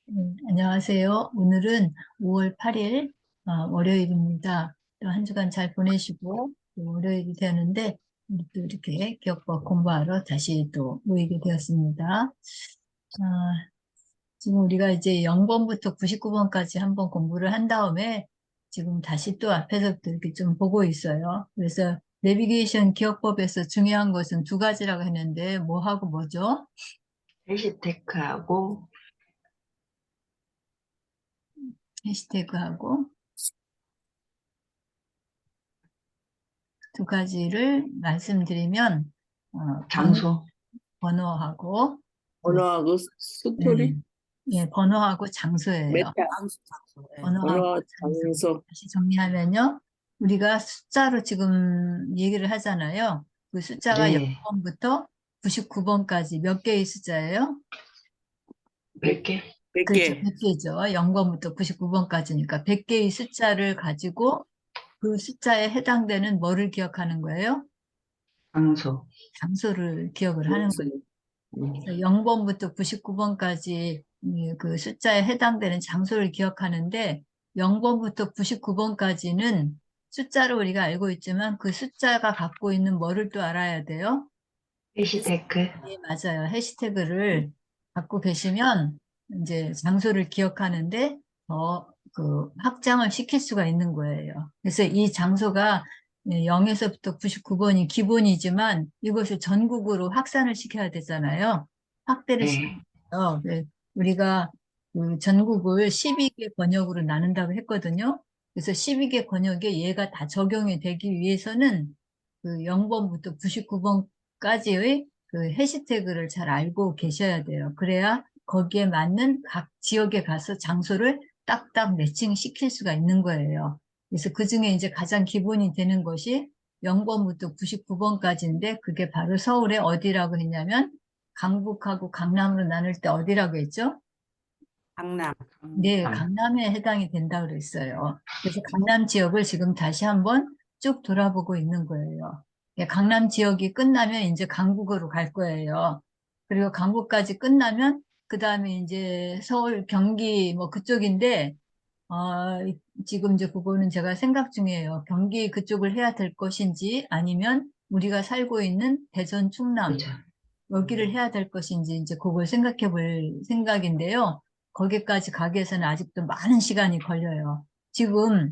안녕하세요. 오늘은 5월 8일, 월요일입니다. 또 한 주간 잘 보내시고, 또 월요일이 되었는데, 우리 또 이렇게 기억법 공부하러 다시 또 모이게 되었습니다. 지금 우리가 이제 0번부터 99번까지 한번 공부를 한 다음에, 지금 다시 또 앞에서부터 이렇게 좀 보고 있어요. 그래서 내비게이션 기억법에서 중요한 것은 두 가지라고 했는데, 뭐하고 뭐죠? 해시태그하고 해시태그하고, 두 가지를 말씀드리면 어, 장소, 번호하고 또 언어하고 예, 스토리, 번호하고 장소예요. 메타, 장소. 예. 번호하고 언어와 장소. 장소, 다시 정리하면요. 우리가 숫자로 지금 얘기를 하잖아요. 그 숫자가 네. 0번부터 99번까지 몇 개의 숫자예요? 몇 개? 그렇죠. 100개, 100개죠. 0번부터 99번까지니까 100개의 숫자를 가지고 그 숫자에 해당되는 뭐를 기억하는 거예요? 장소. 장소를 기억을 하는 거예요. 그래서 0번부터 99번까지 그 숫자에 해당되는 장소를 기억하는데 0번부터 99번까지는 숫자로 우리가 알고 있지만 그 숫자가 갖고 있는 뭐를 또 알아야 돼요? 해시태그. 네, 맞아요. 해시태그를 갖고 계시면 이제 장소를 기억하는데 더 그 확장을 시킬 수가 있는 거예요. 그래서 이 장소가 0에서부터 99번이 기본이지만 이것을 전국으로 확산을 시켜야 되잖아요. 확대를 시켜야 네. 돼요. 우리가 그 전국을 12개 권역으로 나눈다고 했거든요. 그래서 12개 권역에 얘가 다 적용이 되기 위해서는 그 0번부터 99번까지의 그 해시태그를 잘 알고 계셔야 돼요. 그래야 거기에 맞는 각 지역에 가서 장소를 딱딱 매칭시킬 수가 있는 거예요. 그래서 그 중에 이제 가장 기본이 되는 것이 0번부터 99번까지인데 그게 바로 서울의 어디라고 했냐면 강북하고 강남으로 나눌 때 어디라고 했죠? 강남, 네, 강. 강남에 해당이 된다고 그랬어요. 그래서 강남 지역을 지금 다시 한번 쭉 돌아보고 있는 거예요. 예, 강남 지역이 끝나면 이제 강북으로 갈 거예요. 그리고 강북까지 끝나면 그 다음에 이제 서울, 경기 뭐 그쪽인데 지금 이제 그거는 제가 생각 중이에요. 경기 그쪽을 해야 될 것인지 아니면 우리가 살고 있는 대전, 충남 그죠. 여기를 해야 될 것인지 이제 그걸 생각해 볼 생각인데요. 거기까지 가기 위해서는 아직도 많은 시간이 걸려요. 지금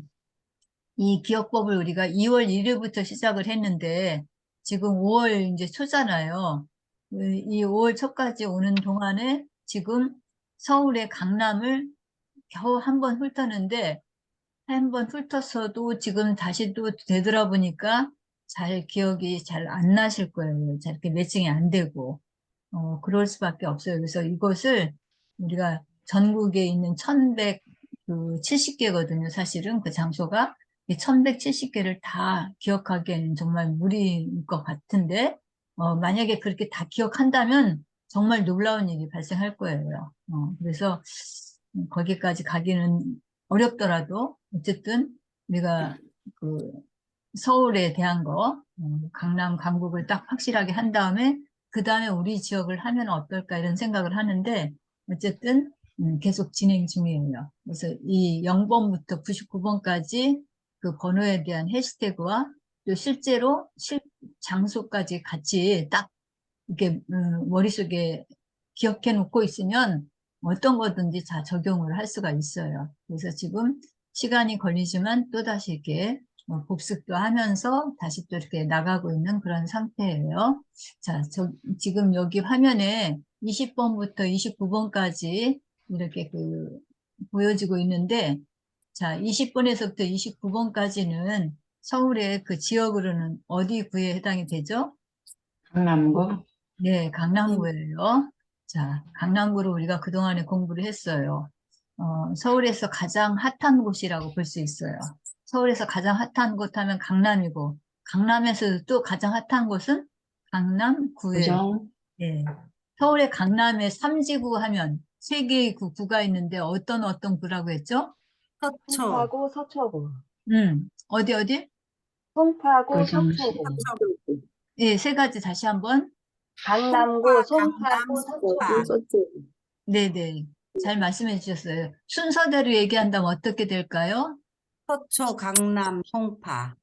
이 기억법을 우리가 2월 1일부터 시작을 했는데 지금 5월 이제 초잖아요. 이 5월 초까지 오는 동안에 지금 서울의 강남을 겨우 한 번 훑었는데 한 번 훑었어도 지금 다시 또 되돌아보니까 잘 기억이 잘 안 나실 거예요. 잘 이렇게 매칭이 안 되고. 그럴 수밖에 없어요. 그래서 이것을 우리가 전국에 있는 1170개거든요. 사실은 그 장소가. 이 1170개를 다 기억하기에는 정말 무리일 것 같은데, 만약에 그렇게 다 기억한다면 정말 놀라운 일이 발생할 거예요. 그래서 거기까지 가기는 어렵더라도 어쨌든 우리가 그 서울에 대한 거, 강남, 강북을 딱 확실하게 한 다음에 그 다음에 우리 지역을 하면 어떨까 이런 생각을 하는데 어쨌든 계속 진행 중이에요. 그래서 이 0번부터 99번까지 그 번호에 대한 해시태그와 또 실제로 장소까지 같이 딱 이렇게 머릿속에 기억해 놓고 있으면 어떤 거든지 다 적용을 할 수가 있어요. 그래서 지금 시간이 걸리지만 또다시 이렇게 복습도 하면서 다시 또 이렇게 나가고 있는 그런 상태예요. 자, 지금 여기 화면에 20번부터 29번까지 이렇게 보여지고 있는데, 자, 20번에서부터 29번까지는 서울의 그 지역으로는 어디 구에 해당이 되죠? 강남구. 네, 강남구예요. 자, 강남구를 우리가 그동안에 공부를 했어요. 서울에서 가장 핫한 곳이라고 볼 수 있어요. 서울에서 가장 핫한 곳 하면 강남이고, 강남에서 또 가장 핫한 곳은 강남구예요. 구정. 네. 서울의 강남에 삼지구 하면 세 개의 구가 있는데 어떤 구라고 했죠? 서초, 송파구, 서초구. 어디? 송파구, 구정시. 서초구. 네, 세 가지 다시 한번. 강남구, 강남, 송파구, 서초, 서초구. 서초, 네네. 잘 말씀해 주셨어요. 순서대로 얘기한다면 어떻게 될까요? 서초, 강남, 송파.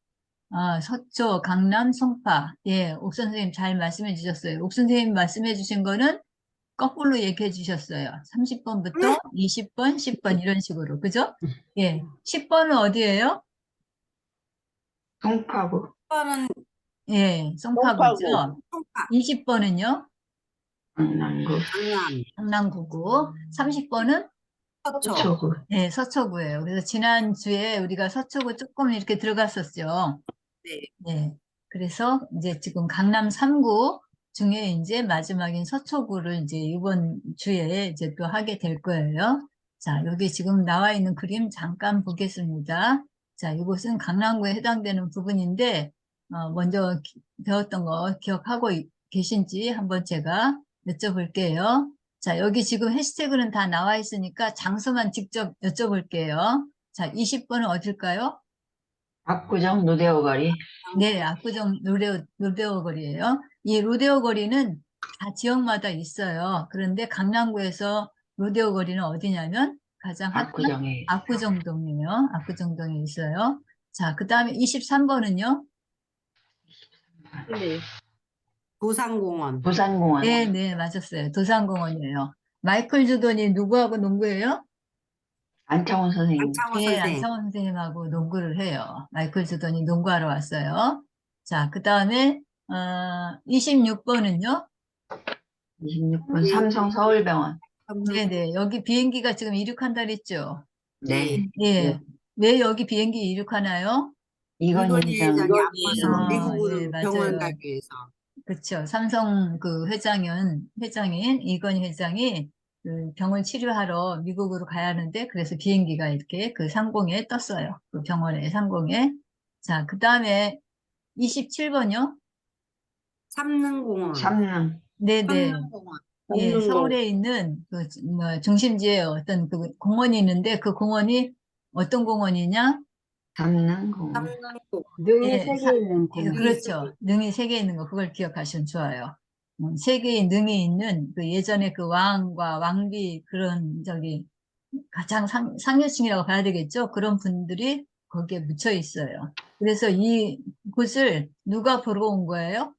아, 서초, 강남, 송파. 예, 옥 선생님 잘 말씀해 주셨어요. 옥 선생님 말씀해 주신 거는 거꾸로 얘기해 주셨어요. 30번부터 20번, 10번 이런 식으로. 그죠? 예. 10번은 어디예요? 송파구, 송파는 예, 송파구. 송파구죠. 송파, 20번은요? 강남구, 강남, 강남구고. 30번은? 서초. 서초구, 네, 서초구예요. 그래서 지난주에 우리가 서초구 조금 이렇게 들어갔었죠. 네. 네. 그래서 이제 지금 강남 3구 중에 이제 마지막인 서초구를 이제 이번 주에 이제 또 하게 될 거예요. 자, 여기 지금 나와 있는 그림 잠깐 보겠습니다. 자, 이곳은 강남구에 해당되는 부분인데, 먼저 배웠던 거 기억하고 계신지 한번 제가 여쭤볼게요. 자, 여기 지금 해시태그는 다 나와 있으니까 장소만 직접 여쭤볼게요. 자, 20번은 어딜까요? 압구정 로데오 거리, 네, 압구정 로데오 거리예요. 이 로데오 거리는 다 지역마다 있어요. 그런데 강남구에서 로데오 거리는 어디냐면 가장 핫한 압구정에 압구정동이에요. 압구정동에 있어요. 자, 그 다음에 23번은요? 네. 도산공원. 부산공원, 네, 네, 맞았어요. 도산공원이에요. 마이클 조던이 누구하고 농구해요? 안창원 선생님, 안창호 네, 선생. 안창원 선생님하고 농구를 해요. 마이클 조던이 농구하러 왔어요. 자, 그 다음에 26번은요? 26분 네. 삼성 서울병원, 네네. 여기 비행기가 지금 이륙한다 그랬죠? 네, 예. 왜 여기 비행기 이륙하나요? 이건희 이건희 회장, 회장이 아파서 예, 미국으로 병원 맞아요. 가기 위해서. 그렇죠. 삼성 그 회장인 이건희 회장이 그 병을 치료하러 미국으로 가야 하는데 그래서 비행기가 이렇게 그 상공에 떴어요. 그 병원의 상공에. 자, 그 다음에 27번이요? 삼릉공원. 삼릉, 네네. 삼릉공원. 예, 삼릉공. 서울에 있는 그 중심지에 어떤 그 공원이 있는데 그 공원이 어떤 공원이냐? 삼릉공원, 삼릉공원. 능이 예, 세 개 있는 예, 공원. 그렇죠. 능이 세 개 있는 거 그걸 기억하시면 좋아요. 세 개의 능이 있는 그 예전에 그 왕과 왕비 그런 저기 가장 상류층이라고 봐야 되겠죠. 그런 분들이 거기에 묻혀 있어요. 그래서 이 곳을 누가 보러 온 거예요?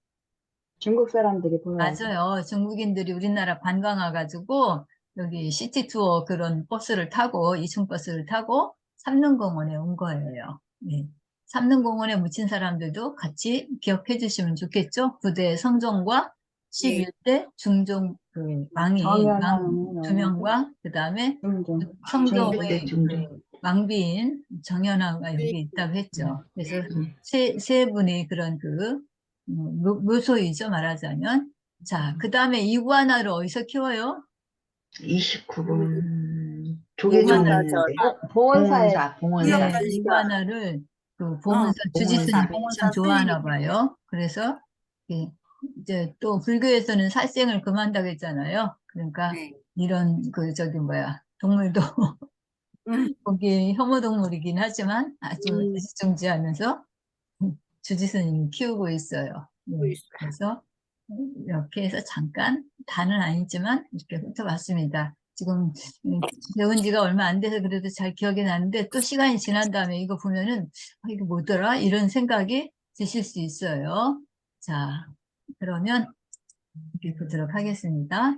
중국 사람들이 보러 와서. 맞아요. 중국인들이 우리나라 관광 와가지고 여기 시티 투어 그런 버스를 타고 이층 버스를 타고 삼릉공원에 온 거예요. 네. 삼릉공원에 묻힌 사람들도 같이 기억해 주시면 좋겠죠. 부대 성종과 네. 11대 중종 그 왕이 왕 정연왕 두 명과 그 다음에 중종. 중대 성종의 중종, 그 왕비인 정연화가 여기 있다고 했죠. 그래서 네. 세 분이 그런 그 무소이죠 말하자면. 자, 그 다음에 이구아나를 어디서 키워요? 29분 이구아나, 조계종 있는데, 봉원사에 봉원사, 네, 구역전시관. 이구아나를 그 보면서 주지스님이 봉원사, 참 좋아하나 스님이. 봐요. 그래서 이제 또 불교에서는 살생을 금한다고 했잖아요. 그러니까 네. 이런 그 저기 뭐야 동물도 음. 거기 혐오동물이긴 하지만 아주 음. 애지중지하면서 주지스님이 키우고 있어요. 네, 그래서 이렇게 해서 잠깐 다는 아니지만 이렇게 훑어봤습니다. 지금 배운 지가 얼마 안 돼서 그래도 잘 기억이 나는데 또 시간이 지난 다음에 이거 보면은 이게 뭐더라? 이런 생각이 드실 수 있어요. 자, 그러면 이렇게 보도록 하겠습니다.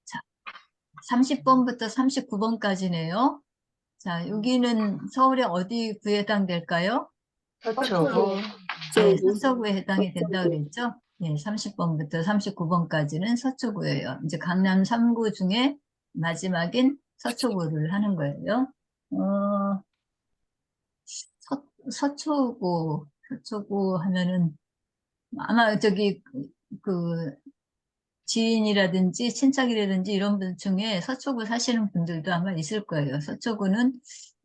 자, 30번부터 39번까지네요. 자, 여기는 서울의 어디 구에 해당될까요? 서초구, 네, 서초구에 해당이 된다 그랬죠? 네, 30번부터 39번까지는 서초구예요. 이제 강남 3구 중에 마지막인 서초구를 하는 거예요. 어, 서초구 하면은 아마 저기 그 지인이라든지 친척이라든지 이런 분 중에 서초구 사시는 분들도 아마 있을 거예요. 서초구는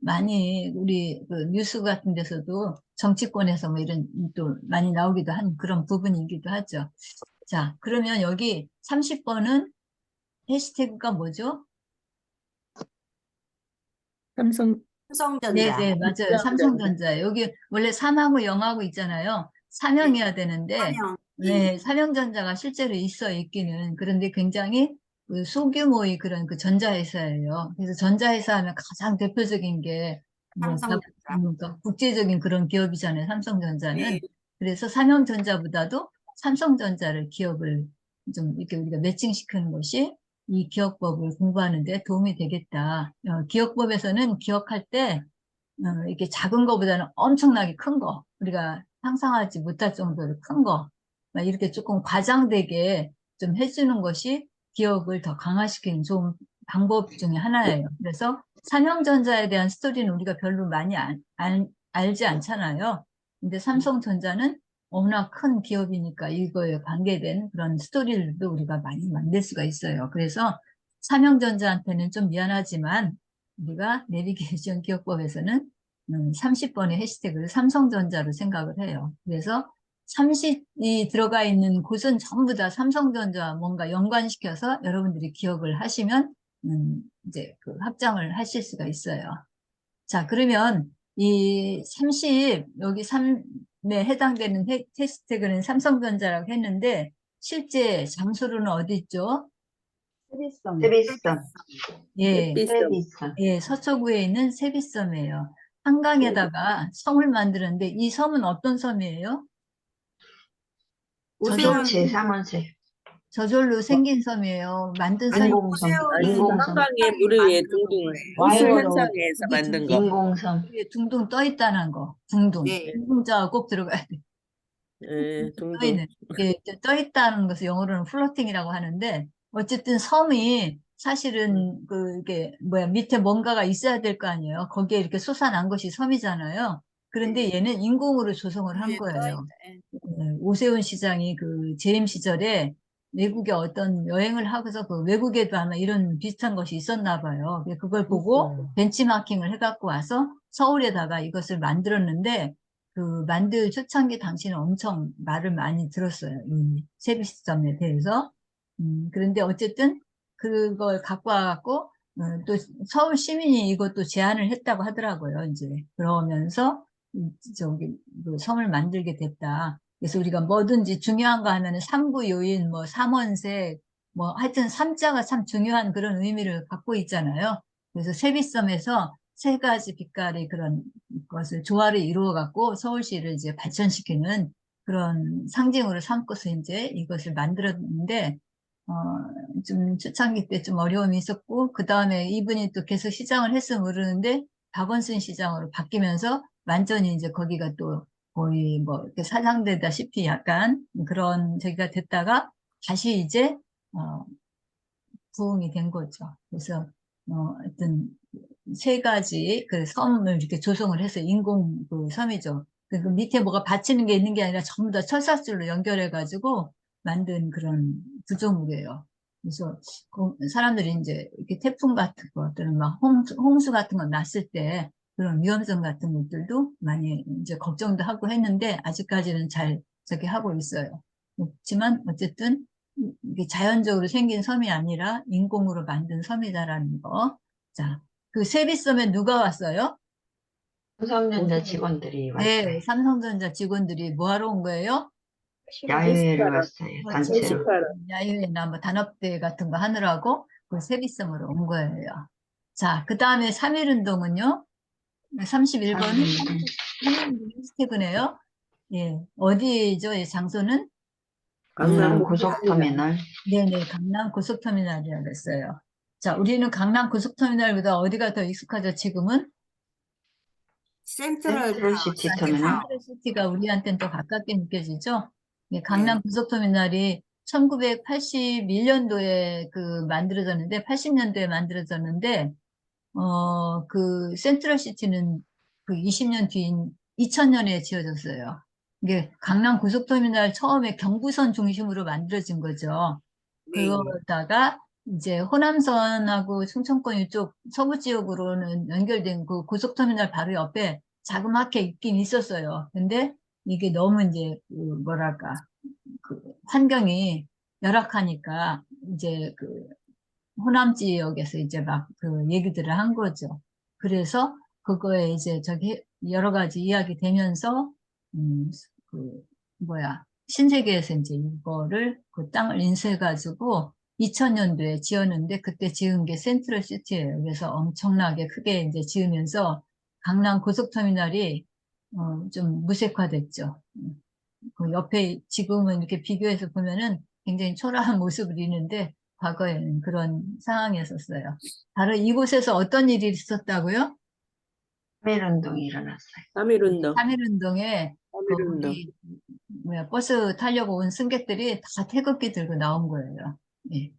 많이 우리 그 뉴스 같은 데서도 정치권에서 뭐 이런 또 많이 나오기도 한 그런 부분이기도 하죠. 자, 그러면 여기 30번은 해시태그가 뭐죠? 삼성전자. 네, 맞아요. 삼성전자. 여기 원래 삼하고 영하고 있잖아요. 사명이어야 되는데, 사명. 네, 삼형전자가 실제로 있기는. 그런데 굉장히 그 소규모의 그런 그 전자회사예요. 그래서 전자회사 하면 가장 대표적인 게 뭐, 삼성전자. 그러니까 국제적인 그런 기업이잖아요. 삼성전자는. 네. 그래서 삼성전자보다도 삼성전자를 기업을 좀 이렇게 우리가 매칭시키는 것이 이 기억법을 공부하는데 도움이 되겠다. 기억법에서는 기억할 때 이렇게 작은 거보다는 엄청나게 큰 거, 우리가 상상하지 못할 정도로 큰 거, 막 이렇게 조금 과장되게 좀 해주는 것이 기억을 더 강화시키는 좋은 방법 중에 하나예요. 그래서 삼성전자에 대한 스토리는 우리가 별로 많이 알지 않잖아요. 근데 삼성전자는 워낙 큰 기업이니까 이거에 관계된 그런 스토리들도 우리가 많이 만들 수가 있어요. 그래서 삼성전자한테는 좀 미안하지만 우리가 내비게이션 기억법에서는 30번의 해시태그를 삼성전자로 생각을 해요. 그래서 30이 들어가 있는 곳은 전부 다 삼성전자와 뭔가 연관시켜서 여러분들이 기억을 하시면 이제 그 확장을 하실 수가 있어요. 자, 그러면 이 30, 여기 3에 해당되는 해시태그는 삼성전자라고 했는데 실제 장소로는 어디 있죠? 세비섬. 세비섬, 예, 세비섬. 예, 서초구에 있는 세비섬이에요. 한강에다가 섬을 만드는데 이 섬은 어떤 섬이에요? 오세훈. 제3원세, 저절로 생긴 섬이에요. 만든 아니, 섬이 인공섬, 오세훈이 인공섬, 한강에 물 위에 만든 둥둥 거예요. 호수 와이어로 현상에서 이게 만든 둥둥, 거. 인공섬. 위에 둥둥 떠 있다는 거. 둥둥. 네. 둥둥자가 꼭 들어가야 돼. 예, 떠 둥둥. 있는. 이게 떠 있다는 것을 영어로는 플로팅이라고 하는데 어쨌든 섬이 사실은 이게 뭐야 밑에 뭔가가 있어야 될 거 아니에요. 거기에 이렇게 솟아난 것이 섬이잖아요. 그런데 얘는 인공으로 조성을 한 위에 떠 거예요. 있네. 오세훈 시장이 그 재임 시절에 외국에 어떤 여행을 하고서 그 외국에도 아마 이런 비슷한 것이 있었나 봐요. 그걸 보고 벤치마킹을 해갖고 와서 서울에다가 이것을 만들었는데 그 만들 초창기 당시는 엄청 말을 많이 들었어요. 이 세비시점에 대해서. 그런데 어쨌든 그걸 갖고 와갖고 또 서울 시민이 이것도 제안을 했다고 하더라고요. 이제 그러면서 저기 그 섬을 만들게 됐다. 그래서 우리가 뭐든지 중요한 거 하면은 삼부 요인, 뭐 삼원색, 뭐 하여튼 삼자가 참 중요한 그런 의미를 갖고 있잖아요. 그래서 세비섬에서 세 가지 빛깔의 그런 것을 조화를 이루어 갖고 서울시를 이제 발전시키는 그런 상징으로 삼고서 이제 이것을 만들었는데 좀 초창기 때 좀 어려움이 있었고 그 다음에 이분이 또 계속 시장을 했으면 모르는데 박원순 시장으로 바뀌면서 완전히 이제 거기가 또 거의 뭐 이렇게 사장되다시피 약간 그런 저기가 됐다가 다시 이제 어, 부흥이 된 거죠. 그래서 하여튼 세 가지 그 섬을 이렇게 조성을 해서 인공 그 섬이죠. 그 밑에 뭐가 받치는 게 있는 게 아니라 전부 다 철사줄로 연결해 가지고 만든 그런 구조물이에요. 그래서 사람들이 이제 이렇게 태풍 같은 거 또는 막 홍수 같은 거 났을 때 그런 위험성 같은 것들도 많이 이제 걱정도 하고 했는데 아직까지는 잘 저기 하고 있어요. 그렇지만 어쨌든 이게 자연적으로 생긴 섬이 아니라 인공으로 만든 섬이다라는 거. 자, 그 세비섬에 누가 왔어요? 삼성전자 직원들이 왔어요. 네, 삼성전자 직원들이 뭐 하러 온 거예요? 야유회를 왔어요, 그렇죠. 단체로. 야유회나 뭐 단합대 같은 거 하느라고 그 세비섬으로 온 거예요. 자, 그 다음에 3.1운동은요? 31번은 3.1운동 해시태그네요. 예, 어디죠? 이 장소는? 강남 고속터미널, 네네, 강남 고속터미널이라고 했어요. 자, 우리는 강남 고속터미널보다 어디가 더 익숙하죠, 지금은? 센트럴 센트럴시티 타워. 터미널. 센트럴시티가 우리한테는 더 가깝게 느껴지죠? 예, 네. 강남 고속터미널이 1981년도에 만들어졌는데, 80년도에 만들어졌는데, 그 센트럴시티는 그 20년 뒤인 2000년에 지어졌어요. 이게 강남 고속터미널 처음에 경부선 중심으로 만들어진 거죠. 네. 그러다가 이제 호남선하고 충청권 이쪽 서부 지역으로는 연결된 그 고속터미널 바로 옆에 자그맣게 있긴 있었어요. 근데 이게 너무 이제 뭐랄까 그 환경이 열악하니까 이제 그 호남 지역에서 이제 막 그 얘기들을 한 거죠. 그래서 그거에 이제 저기 여러 가지 이야기 되면서 그 뭐야 신세계에서 이제 이거를 그 땅을 인수해 가지고 2000년도에 지었는데 그때 지은 게 센트럴 시티예요. 그래서 엄청나게 크게 이제 지으면서 강남 고속터미널이 좀 무색화됐죠. 그 옆에 지금은 이렇게 비교해서 보면은 굉장히 초라한 모습을 이는데 과거에는 그런 상황이었었어요. 바로 이곳에서 어떤 일이 있었다고요? 3.1운동이 일어났어요. 3.1운동. 3.1운동에 3.1운동. 우리 버스 타려고 온 승객들이 다 태극기 들고 나온 거예요. 예.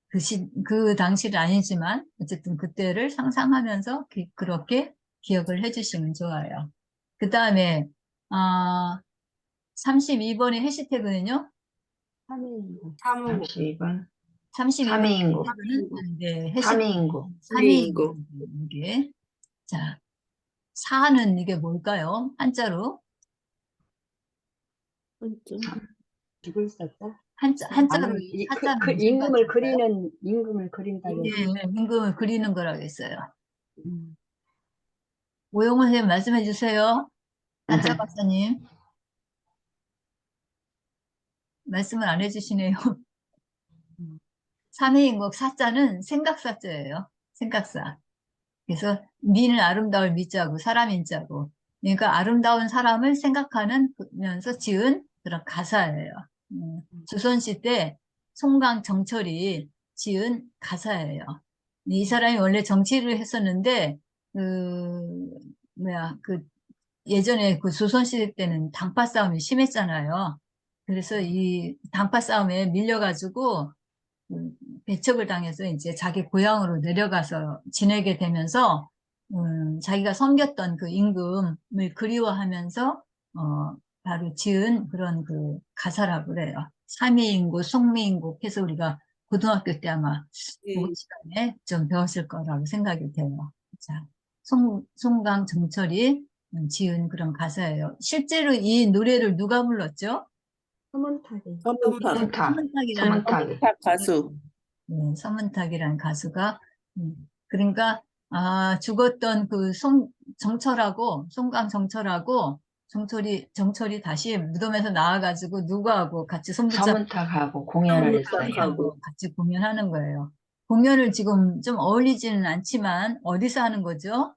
그 당시는 아니지만 어쨌든 그때를 상상하면서 그렇게 기억을 해주시면 좋아요. 그 다음에 32번의 해시태그는요? 3일. 3호 32번. 32번 3.2인국. 해시태그는 네, 3.2인국. 3인국 이게 자, 사는 이게 뭘까요? 한자로 누굴 썼다? 한자로 이, 사자는 그 무슨 단어일까요? 임금을 그린다고. 예, 임금을 그리는 거라고 했어요. 음. 오영훈 선생님 말씀해 주세요. 한자 박사님 말씀을 안 해주시네요. 음. 삼해인국 사자는 생각사자예요. 생각사. 그래서 미는 아름다울 미자고 사람인자고. 그러니까 아름다운 사람을 생각하면서 지은 그런 가사예요. 조선시 때 송강 정철이 지은 가사예요. 이 사람이 원래 정치를 했었는데 그 예전에 그 조선시대 때는 당파 싸움이 심했잖아요. 그래서 이 당파 싸움에 밀려가지고 배척을 당해서 이제 자기 고향으로 내려가서 지내게 되면서 자기가 섬겼던 그 임금을 그리워하면서 바로 지은 그런 그 가사라고 그래요. 삼위인국, 송미인국 해서 우리가 고등학교 때 아마 국어 예. 시간에 좀 배웠을 거라고 생각이 돼요. 자, 송강 정철이 지은 그런 가사예요. 실제로 이 노래를 누가 불렀죠? 서문탁이. 서문탁. 서문탁. 서문탁이라는 서문탁이. 서문탁 가수. 서문탁이라는 가수가 그러니까 죽었던 그 정철하고 송강 정철하고 정철이 다시 무덤에서 나와가지고 누구하고 같이 손붙잡고 서문탁하고 공연을 했어요. 서문탁하고. 같이 공연하는 거예요. 공연을 지금 좀 어울리지는 않지만 어디서 하는 거죠?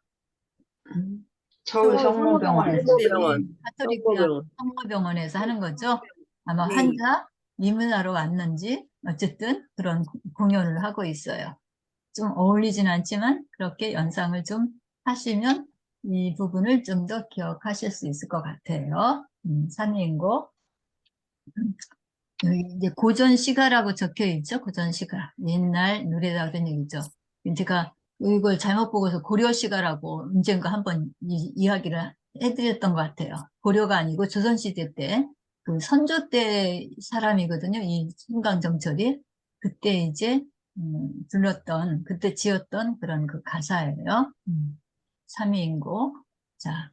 서울 성모병원에서. 성모병원. 카톨릭 대학 성모병원. 성모병원에서 하는 거죠. 아마 네. 환자 입문하러 왔는지 어쨌든 그런 공연을 하고 있어요. 좀 어울리진 않지만 그렇게 연상을 좀 하시면 이 부분을 좀 더 기억하실 수 있을 것 같아요. 산인고 여기 이제 고전 시가라고 적혀 있죠. 고전 시가 옛날 노래다 그런 얘기죠. 제가 이걸 잘못 보고서 고려 시가라고 언젠가 한번 이야기를 해드렸던 것 같아요. 고려가 아니고 조선시대 때 그 선조 때 사람이거든요. 이 순강정철이 그때 이제 불렀던 그때 지었던 그런 그 가사예요. 삼위인고 자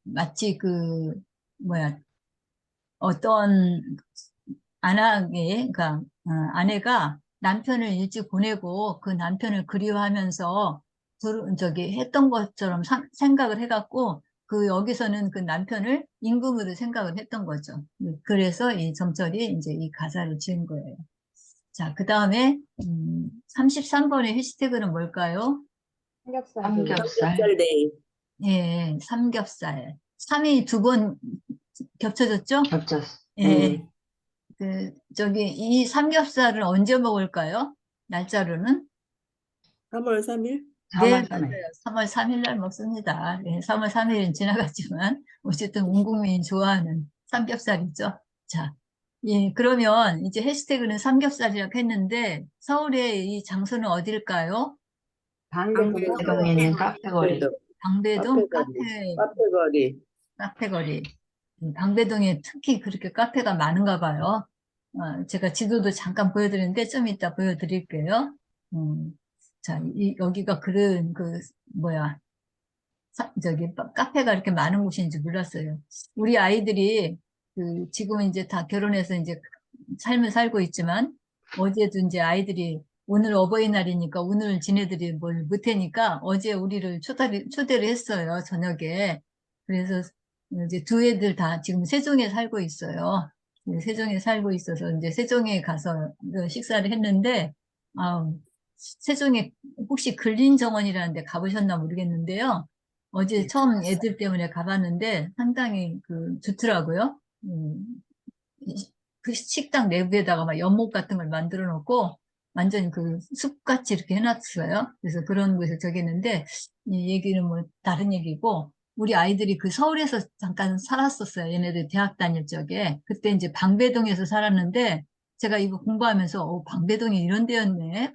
마치 그 뭐야 어떤 그러니까 아내가 남편을 일찍 보내고 그 남편을 그리워하면서 저기 했던 것처럼 생각을 해갖고 그 여기서는 그 남편을 임금으로 생각을 했던 거죠. 그래서 이 정철이 이제 이 가사를 지은 거예요. 자, 그 다음에 33번의 해시태그는 뭘까요? 삼겹살. 삼겹살. 쌀데이. 예, 삼겹살. 3이 두 번 겹쳐졌죠? 겹쳤어. 예. 저기, 이 삼겹살을 언제 먹을까요? 날짜로는? 3월 3일. 네, 3월 3일. 맞아요. 3월 3일 날 먹습니다. 네, 3월 3일은 지나갔지만, 어쨌든 온 국민이 좋아하는 삼겹살이죠. 자, 예, 그러면 이제 해시태그는 삼겹살이라고 했는데, 서울의 이 장소는 어딜까요? 방배동. 대동에 있는 카페거리. 방배동 카페거리. 카페거리. 방배동에 특히 그렇게 카페가 많은가 봐요. 제가 지도도 잠깐 보여드리는데 좀 이따 보여드릴게요. 자, 여기가 그런 뭐야 저기 카페가 이렇게 많은 곳인지 몰랐어요. 우리 아이들이 지금 이제 다 결혼해서 이제 삶을 살고 있지만 어제도 이제 아이들이 오늘 어버이날이니까 오늘 지네들이 뭘 못하니까 어제 우리를 초대를 했어요. 저녁에. 그래서 이제 두 애들 다 지금 세종에 살고 있어요. 세종에 살고 있어서 이제 세종에 가서 그 식사를 했는데, 아, 세종에 혹시 근린정원이라는 데 가보셨나 모르겠는데요. 어제 네. 처음 애들 때문에 가봤는데 상당히 그 좋더라고요. 그 식당 내부에다가 막 연못 같은 걸 만들어 놓고 완전 그 숲같이 이렇게 해놨어요. 그래서 그런 곳에 저기 했는데 이 얘기는 뭐 다른 얘기고 우리 아이들이 그 서울에서 잠깐 살았었어요. 얘네들 대학 다닐 적에. 그때 이제 방배동에서 살았는데 제가 이거 공부하면서 방배동이 이런 데였네.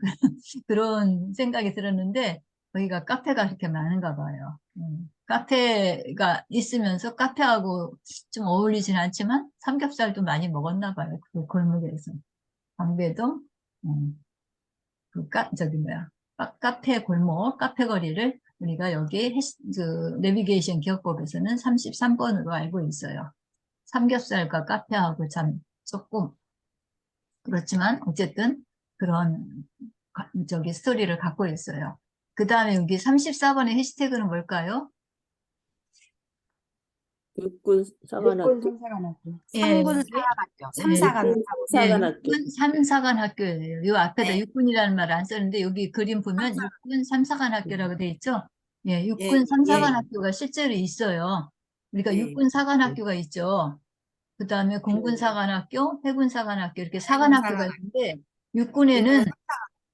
그런 생각이 들었는데 거기가 카페가 그렇게 많은가 봐요. 카페가 있으면서 카페하고 좀 어울리진 않지만 삼겹살도 많이 먹었나 봐요. 그 골목에서. 방배동, 저기 뭐야. 카페 골목, 카페 거리를 우리가 여기 그 내비게이션 기억법에서는 33번으로 알고 있어요. 삼겹살과 카페하고 참 조금 그렇지만 어쨌든 그런 저기 스토리를 갖고 있어요. 그 다음에 여기 34번의 해시태그는 뭘까요? 육군 사관학교. 육군 삼사관학교. 예, 삼군 여기 사관학교. 예, 삼사관 예, 사관학교. 육군 삼사관 학교예요. 요 앞에다 네. 육군이라는 말을 안 썼는데 여기 그림 보면 삼사관. 육군 삼사관 학교라고 돼 있죠. 예, 예, 육군 삼사관 예, 학교가 실제로 있어요. 우리가 예. 육군 사관 학교가 있죠. 그 다음에 공군 사관 학교, 해군 사관 학교 이렇게 사관 해군 학교가 사관. 있는데 육군에는 이거는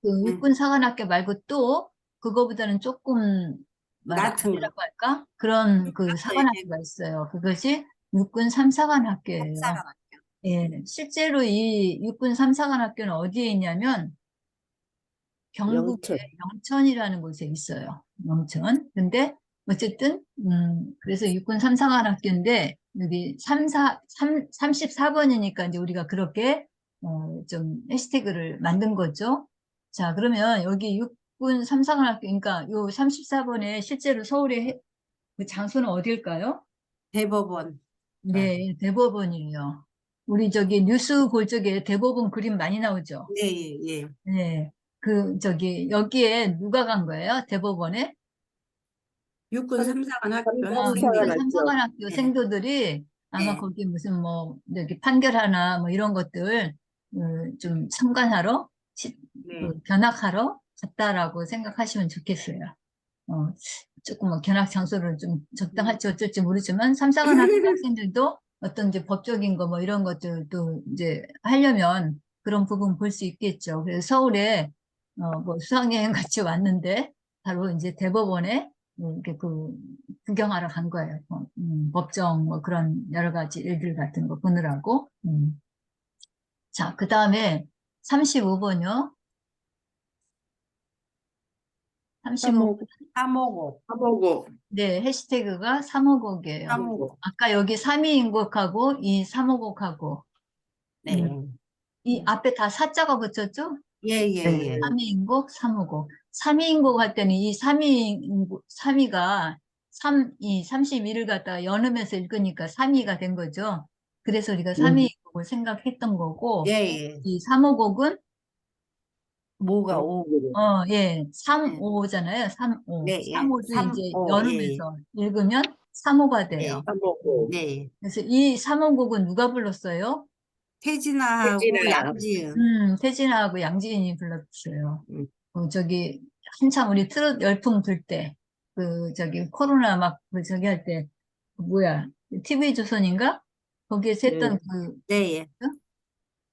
그 네. 육군 사관학교 말고 또 그거보다는 조금 낮은 거. 아래라고 할까? 그런 그 사관학교가 있어요. 그것이 육군 삼사관학교예요. 삼사관학교. 예, 실제로 이 육군 삼사관학교는 어디에 있냐면 경북의 영천. 영천이라는 곳에 있어요. 영천. 근데 어쨌든 그래서 육군 삼사관학교인데 여기 34번이니까 이제 우리가 그렇게 좀 해시태그를 만든 거죠. 자, 그러면 여기 육군 삼사관학교 그러니까 요 34번에 실제로 서울의 그 장소는 어딜까요? 대법원. 네, 대법원이에요. 우리 저기 뉴스 볼 적에 대법원 그림 많이 나오죠. 네, 예, 예. 네. 그, 저기, 여기에 누가 간 거예요? 대법원에? 육군 삼사관학교 삼사관 육군 학교. 삼사관학교 네. 생도들이 아마 네. 거기 무슨 뭐, 여기 판결하나 뭐 이런 것들, 좀 참관하러, 네. 견학하러 갔다라고 생각하시면 좋겠어요. 조금 뭐 견학 장소를 좀 적당할지 어쩔지 모르지만 삼사관학교 학생들도 어떤 이제 법적인 거 뭐 이런 것들도 이제 하려면 그런 부분 볼 수 있겠죠. 그래서 서울에 뭐 수학여행 같이 왔는데 바로 이제 대법원에 이렇게 그 구경하러 간 거예요. 법정 뭐 그런 여러 가지 일들 같은 거 보느라고. 자, 그 다음에 35번요. 35번. 삼오고. 삼오고. 삼오고. 네, 해시태그가 3호곡이에요. 삼오고. 아까 여기 3위인곡하고 이 3호곡하고 네. 이 앞에 다 사자가 붙였죠? 예, 예, 예. 3위인곡, 3호곡. 3위인곡 할 때는 이 3위가 3이 32를 갖다가 연으면서 읽으니까 3위가 된 거죠. 그래서 우리가 3위인곡을 생각했던 거고 예, 예. 이 3호곡은 뭐가 오. 예, 3호잖아요. 3호. 네, 예. 3호도 이제 삼오, 연으면서 읽으면 3호가 예. 돼요. 삼오고. 네. 그래서 이 3호곡은 누가 불렀어요? 태진아하고 태진아. 양지은. 태진아하고 양지은이 불렀어요. 저기, 한참 우리 트롯 열풍 불 때, 저기, 코로나 막, 저기 할 때, 뭐야, TV조선인가? 거기에서 했던 네, 예.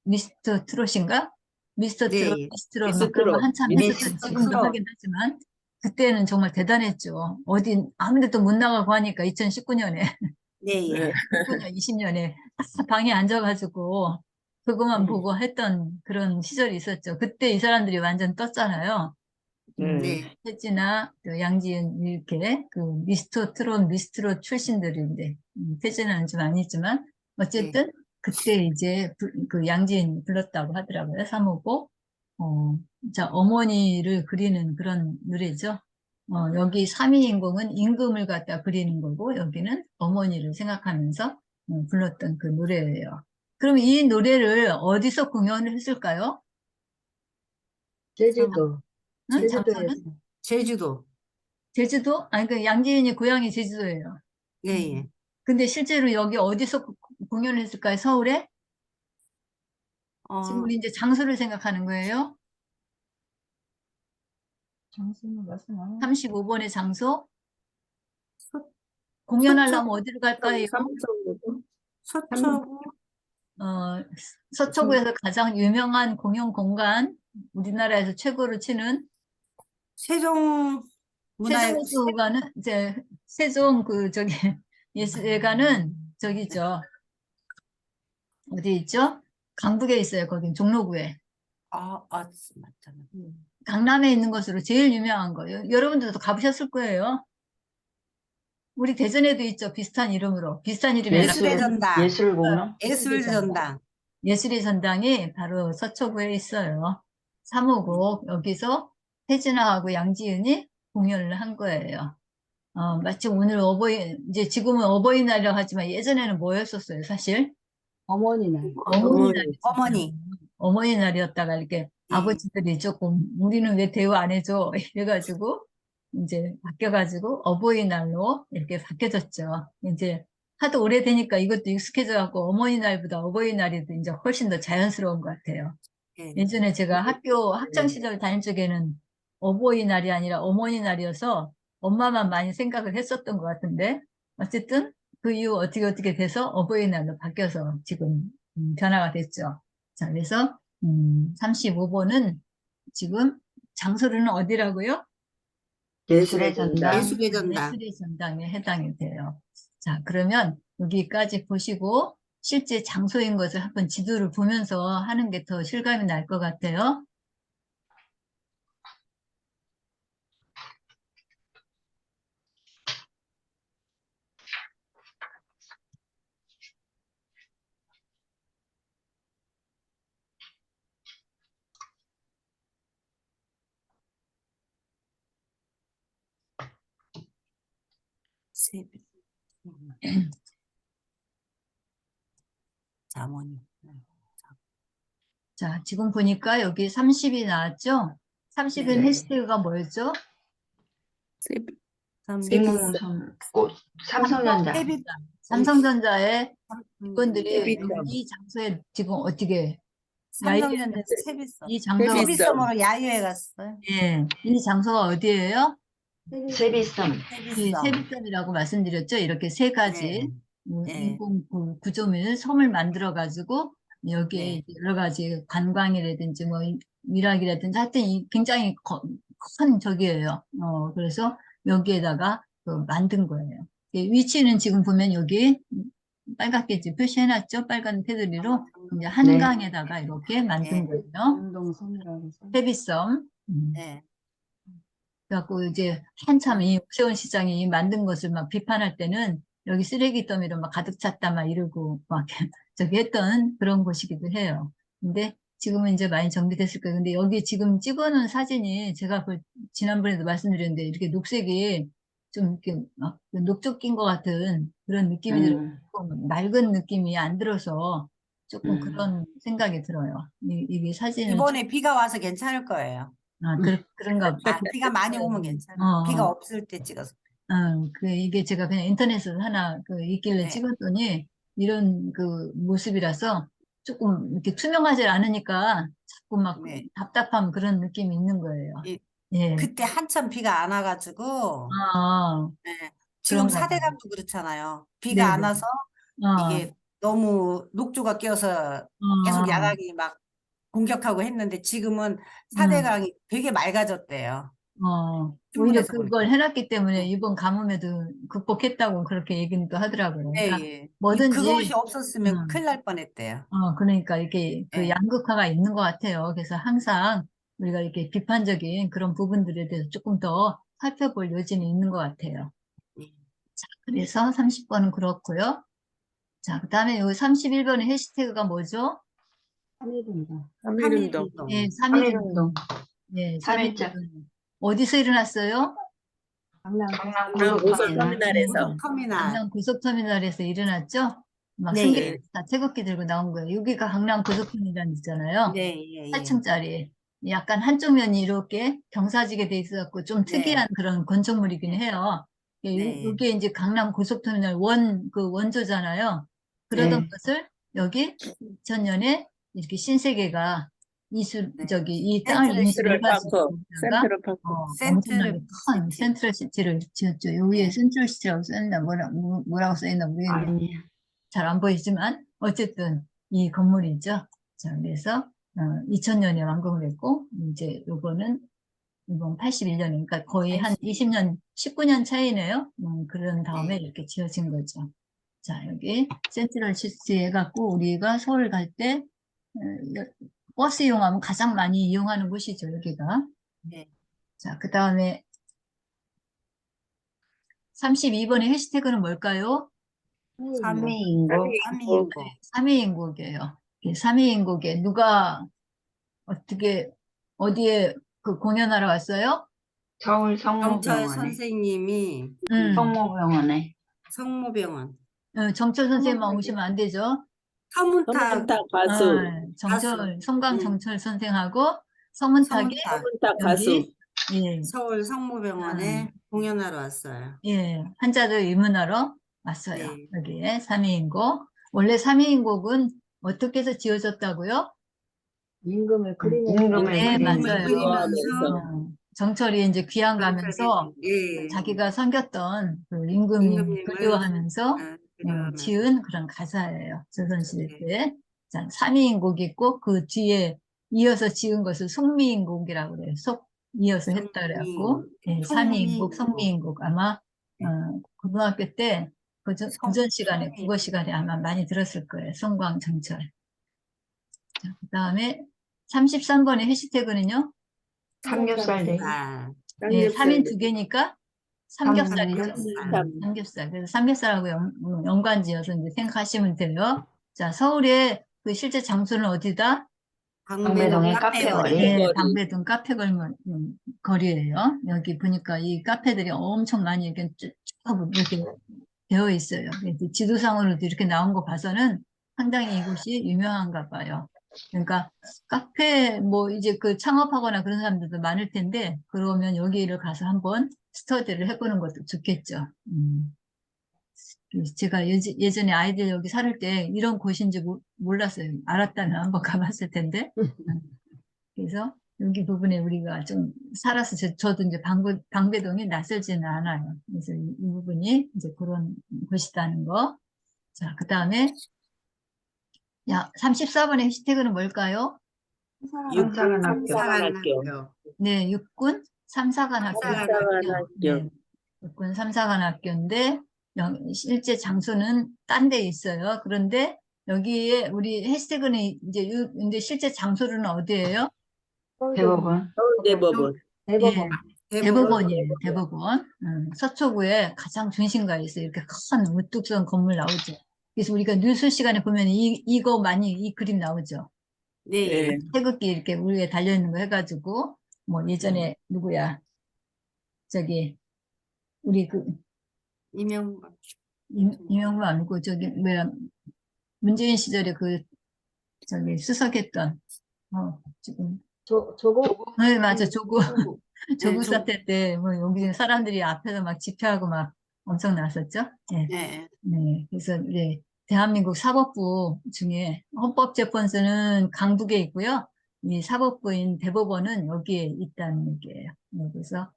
미스터 트롯인가? 미스터 네, 트롯, 예. 미스트롯, 막 그런 거 미스트롯. 한참 네, 했었던, 미스터 지금도 트롯. 하긴 하지만, 그때는 정말 대단했죠. 어디, 아무 데도 못 나가고 하니까, 2019년에. 네, 예. 19년, 20년에 방에 앉아가지고 그것만 보고 했던 그런 시절이 있었죠. 그때 이 사람들이 완전 떴잖아요. 네. 태진아, 또 양지은 이렇게 그 미스트롯 출신들인데 태진아는 좀 아니지만 어쨌든 그때 이제 그 양지은 불렀다고 하더라고요. 3호곡. 자, 어머니를 그리는 그런 노래죠. 여기 3위인공은 임금을 갖다 그리는 거고, 여기는 어머니를 생각하면서 불렀던 그 노래예요. 그럼 이 노래를 어디서 공연을 했을까요? 제주도. 응? 제주도에서. 장소는? 제주도. 제주도? 아니, 그 양지은이 고향이 제주도예요. 예, 예. 근데 실제로 여기 어디서 공연을 했을까요? 서울에? 지금 어, 우리 이제 장소를 생각하는 거예요. 장수는 말씀 35번의 장소. 서- 공연하려면 어디로 갈까요? 삼성으로. 서초구, 어, 서초구에서 가장 유명한 공연 공간, 우리나라에서 최고로 치는 세종문화회, 세종예술관은 이제 세종 그 저기 예술회관은 저기죠. 어디 있죠? 강북에 있어요. 거긴 종로구에. 맞잖아. 강남에 있는 것으로 제일 유명한 거예요. 여러분들도 가보셨을 거예요. 우리 대전에도 있죠. 비슷한 이름으로. 비슷한 이름이 아니라 예술의 전당. 예술공원? 예술의 전당. 예술의 전당이 바로 서초구에 있어요. 3호고 여기서 태진아하고 양지은이 공연을 한 거예요. 마침 오늘 이제 지금은 어버이날이라고 하지만 예전에는 뭐였었어요, 사실? 어머니날. 어머니날. 어머니. 어머니날이었다가 이렇게 아버지들이 조금 우리는 왜 대우 안 해줘? 이래가지고 이제 바뀌어가지고 어버이날로 이렇게 바뀌어졌죠. 이제 하도 오래되니까 이것도 익숙해져갖고 어머니날보다 어버이날이 이제 훨씬 더 자연스러운 것 같아요. 예. 예전에 제가 학창 시절 다닐 적에는 어버이날이 아니라 어머니날이어서 엄마만 많이 생각을 했었던 것 같은데 어쨌든 그 이후 어떻게 돼서 어버이날로 바뀌어서 지금 변화가 됐죠. 자, 그래서 35번은 지금 장소는 어디라고요? 예술의 전당? 예술의 전당. 예술의 전당에 해당이 돼요. 자, 그러면 여기까지 보시고 실제 장소인 것을 한번 지도를 보면서 하는 게 더 실감이 날 것 같아요. 세비. 자모니. 자, 지금 보니까 여기 30이 나왔죠? 30은 네. 해시태그가 뭐였죠? 세비. 세무선, 삼성전자. 세비. 삼성전자의 직원들이 세비섬. 이 장소에 지금 어떻게 삼성전자 세비섬. 이 장소가 세비섬으로 야유회 갔어요. 예, 이 장소가 어디예요? 세비섬. 이 세비섬이라고 말씀드렸죠. 이렇게 세 가지 네. 인공 구조물 섬을 만들어 가지고 여기에 네. 이제 여러 가지 관광이라든지 뭐 일학이라든지 하여튼 굉장히 큰 저기예요. 그래서 여기에다가 만든 거예요. 위치는 지금 보면 여기 빨갛게 이제 표시해놨죠. 빨간 테두리로 이제 한강에다가 이렇게 만든 네. 거예요. 운동섬이라고 해서. 세비섬. 네. 그래갖고 이제 한참 이 옥세훈 시장이 이 만든 것을 막 비판할 때는 여기 쓰레기 더미로 막 가득 찼다 막 이러고 막 저기 했던 그런 곳이기도 해요. 근데 지금은 이제 많이 정비됐을 거예요. 근데 여기 지금 찍어놓은 사진이 제가 지난번에도 말씀드렸는데 이렇게 녹색이 좀 이렇게 막 녹조 낀 것 같은 그런 느낌이 들어요. 맑은 느낌이 안 들어서 조금 그런 생각이 들어요. 이게 사진은 이번에 비가 와서 괜찮을 거예요. 그런가 보다. 비가 많이 오면 괜찮아. 비가 없을 때 찍어서. 이게 제가 그냥 인터넷에서 하나 있길래 네. 찍었더니 이런 모습이라서 조금 이렇게 투명하지 않으니까 자꾸 막 네. 답답한 그런 느낌이 있는 거예요. 예. 그때 한참 비가 안 와가지고 네. 지금 그런가 봐요. 사대강도 그렇잖아요. 네네. 비가 안 와서 어, 이게 너무 녹조가 끼어서 계속 야당이 막 공격하고 했는데 지금은 사대강이 되게 맑아졌대요. 오히려 신문에서 그걸 해놨기 때문에 네. 이번 가뭄에도 극복했다고 그렇게 얘기는 또 하더라고요. 네, 그러니까 예. 뭐든지 그것이 없었으면 큰일 날 뻔했대요. 그러니까 이렇게 네. 양극화가 있는 것 같아요. 그래서 항상 우리가 이렇게 비판적인 그런 부분들에 대해서 조금 더 살펴볼 여지는 있는 것 같아요. 네. 자, 그래서 30번은 그렇고요. 자, 그 다음에 여기 31번의 해시태그가 뭐죠? 3일운동. 삼일운동. 네, 3.1운동. 3.1운동. 어디서 일어났어요? 강남. 고속터미널에서. 터미널. 강남 고속터미널에서 일어났죠? 막 네, 승객 다 태극기 들고 나온 거예요. 여기가 강남 고속터미널 있잖아요. 네, 예, 예. 8층짜리. 약간 한쪽 면이 이렇게 경사지게 돼 있어갖고 좀 특이한 그런 건축물이긴 해요. 네. 이게 이제 강남 고속터미널 원조잖아요. 그러던 네. 것을 여기 2000년에 이렇게 신세계가 네. 이 땅을 센트럴 인수를 센트럴파크, 해가지고 센트럴파크. 엄청나게 큰 시티. 센트럴 시티를 지었죠. 여기에 네. 센트럴 시티라고 써있나 뭐라고 써있나 모르겠는데 아니, 잘 안 보이지만 어쨌든 이 건물이죠. 자, 그래서 2000년에 완공을 했고 이제 요거는 이번 81년이니까 거의 한 20년, 19년 차이네요. 그런 다음에 네. 이렇게 지어진 거죠. 자, 여기 센트럴 시티 해갖고 우리가 서울 갈 때 버스 이용하면 가장 많이 이용하는 곳이죠, 여기가. 네. 자, 그 다음에 32번의 해시태그는 뭘까요? 3위인국, 3위인국. 3위인국이에요. 3위인국에 누가 어떻게 어디에 그 공연하러 왔어요? 서울 정철 성모병원에, 선생님이 성모병원에, 성모병원. 정철 선생님만 오시면 안 되죠. 서문탁 서문탁 가수, 정철, 송강 응. 정철 선생하고 서문탁이 서문탁 서문탁 가수. 여기 예, 서울 성모병원에 공연하러 왔어요. 예, 환자들 입문하러 왔어요. 네. 여기에 3위인곡. 원래 3위인곡은 어떻게 해서 지어졌다고요? 임금을 그리는 임금을 네, 그리는 맞아요. 그리면서 정철이 이제 귀양 가면서 예. 자기가 섬겼던 그 임금님 임금님을 그리워하면서 그리워하면서. 지은 그런 가사예요. 조선시대 네. 때. 자, 3위인곡 있고 그 뒤에 이어서 지은 것을 송미인곡이라고 그래요. 이어서 했다 그래갖고 예, 3위인곡, 송미인곡 아마 네. 고등학교 때 구전 시간에 성미. 국어 시간에 아마 많이 들었을 거예요. 송광 정철. 자, 그다음에 33번의 해시태그는요. 삼겹살 대 아, 예, 삼겹살. 3인 두 개니까 삼겹살이죠. 삼겹살. 삼겹살. 그래서 삼겹살하고 연관지어서 이제 생각하시면 돼요. 자, 서울의 그 실제 장소는 어디다? 방배동의 카페거리. 네, 거리. 방배동 카페 거리예요. 여기 보니까 이 카페들이 엄청 많이 이렇게 쭉 이렇게 되어 있어요. 이제 지도상으로도 이렇게 나온 거 봐서는 상당히 이곳이 유명한가 봐요. 그러니까 카페 뭐 이제 그 창업하거나 그런 사람들도 많을 텐데 그러면 여기를 가서 한번 스터디를 해보는 것도 좋겠죠. 제가 예전에 아이들 여기 살을 때 이런 곳인지 몰랐어요. 알았다면 한번 가봤을 텐데. 그래서 여기 부분에 우리가 좀 살아서 저도 이제 방배동이 낯설지는 않아요. 그래서 이 부분이 이제 그런 곳이라는 거. 자, 그 다음에 34번의 해시태그는 뭘까요? 육군 삼사관학교. 삼사관학교. 네, 육군 삼사관학교. 삼사관학교. 네, 육군 삼사관학교인데 실제 장소는 딴 데 있어요. 그런데 여기에 우리 해시태그는 이제 근데 실제 장소는 어디예요? 대법원, 서울대법원. 대법원. 예, 대법원이에요. 대법원. 서초구에 가장 중심가에 있어요. 이렇게 큰 우뚝 선 건물 나오죠. 그래서 우리가 뉴스 시간에 보면 이거 많이 이 그림 나오죠. 네. 네. 태극기 이렇게 위에 달려있는 거 해가지고 뭐 예전에 누구야 저기 우리 그 이명박. 이명박 아니고 저기 뭐야 문재인 시절에 그 저기 수석했던 지금 조국. 네 맞아 조국 조국 네, 사태 때 뭐 여기 사람들이 앞에서 막 집회하고 막 엄청 났었죠. 예. 네. 네, 그래서 이제 대한민국 사법부 중에 헌법재판소는 강북에 있고요. 이 사법부인 대법원은 여기에 있다는 얘기예요. 네, 그래서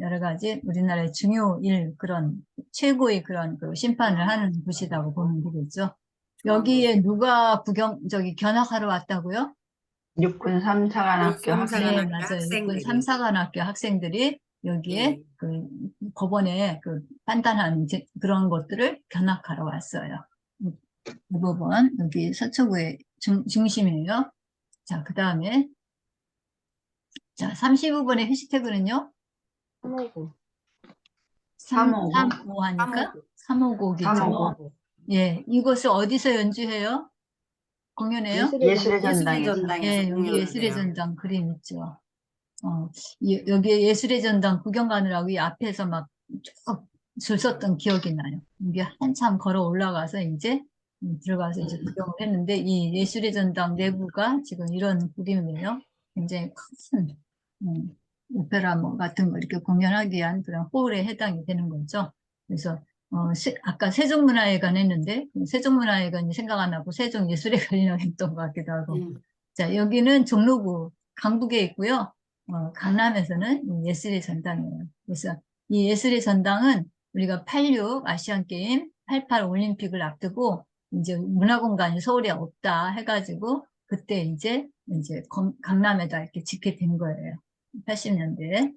여러 가지 우리나라의 중요일 그런 최고의 그런 그 심판을 하는 곳이라고 보면 되겠죠. 여기에 누가 견학하러 왔다고요? 육군 삼사관학교 학생. 네, 삼사관학교 맞아요. 육군 학생들이. 삼사관학교 학생들이 여기에 네. 그 법원에 그 판단한 그런 것들을 견학하러 왔어요. 대법원 여기 서초구의 중심이에요. 자, 그 다음에 자 35번의 해시태그는요. 359. 359. 355 하니까 355이죠. 359. 예, 이것을 어디서 연주해요? 공연해요? 예술의 예술의 전당에서. 전당에서 예, 여기 공연을 예술의 해요. 전당 그림 있죠. 여기 예술의 전당 구경 가느라고 이 앞에서 막 쭉 줄 섰던 기억이 나요. 이게 한참 걸어 올라가서 이제 들어가서 이제 구경을 했는데 이 예술의 전당 내부가 지금 이런 그림이에요. 굉장히 큰 오페라 뭐 같은 거 이렇게 공연하기 위한 그런 홀에 해당이 되는 거죠. 그래서 아까 세종문화회관 했는데, 세종문화회관이 생각 안 나고 세종예술회관이라고 했던 것 같기도 하고. 자, 여기는 종로구 강북에 있고요. 강남에서는 예술의 전당이에요. 그래서 이 예술의 전당은 우리가 86 아시안게임, 88 올림픽을 앞두고 이제 문화공간이 서울에 없다 해가지고 그때 이제 강남에다 이렇게 짓게 된 거예요. 80년대에.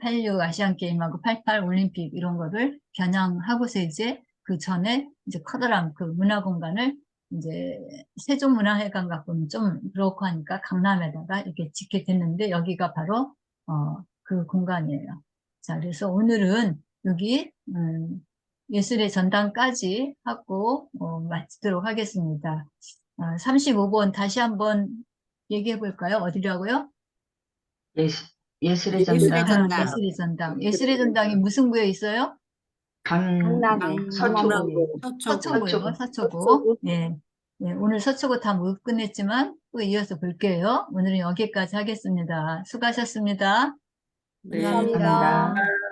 86 아시안게임하고 88 올림픽 이런 거를 겨냥하고서 이제 그 전에 이제 커다란 그 문화공간을 이제 세종문화회관 갖고는 좀 그렇고 하니까 강남에다가 이렇게 짓게 됐는데 여기가 바로 그 공간이에요. 자, 그래서 오늘은 여기 예술의 전당까지 하고 마치도록 하겠습니다. 35번 다시 한번 얘기해 볼까요? 어디라고요? 예술의 예술의 전당 전당. 예술의 전당. 예술의 전당이 무슨 구에 있어요? 강남에 서초구. 서초구요. 서초구. 서초구. 예. 예, 오늘 서초구 다 못 끝냈지만 또 이어서 볼게요. 오늘은 여기까지 하겠습니다. 수고하셨습니다. 네. 감사합니다. 감사합니다.